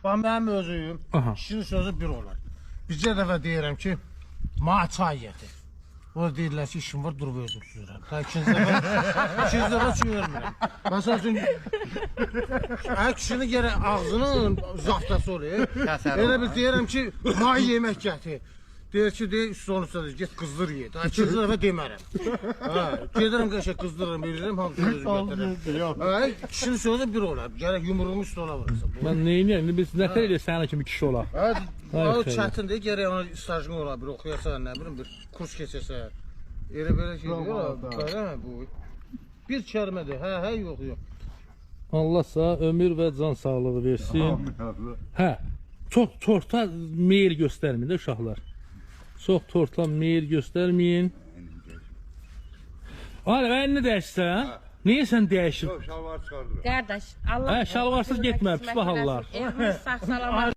Bax, mənim özüyüm, kişinin sözü bir olar. Bizcə dəfə deyirəm ki, ma çay gətir. O deyirlər ki, işim var, durub özüm süzürəm. Ta ikinci dəfə çürürmürəm. Məsəl üçün, kişinin gərək ağzının zaftası oluyor. Elə biz deyirəm ki, ma yemək gətir. Deyir ki, üstü get qızdır ye. Daha ikinci dəfə demərəm. Gedirəm qəşək qızdırırım, verirəm, hamısını özüm gətirirəm. Kişinin sözü bir olar, gərək yumruğumu üstü ola vurursa. Mən neyini, biz nətər elə sənin kimi kişi ola? O çətindir, gərək ona stajın ola, bir oxuyarsan, nə bilim, bir kurs keçirsən. Elə belə şey deyir, bu. Bir kəlmədir, hə, yox. Allah sağ, ömür və can sağlığı versin. Hə, çox torta meyil göstərməyin də uşaqlar. Çox torta meyil göstərməyin. Alə, əlini dəyişsən? Niyə sən dəyişir? Şalvar çıxardır. Qardaş, Allah... Hə, şalvarsız getmə, pis bahallar. Evimiz sağ salamat.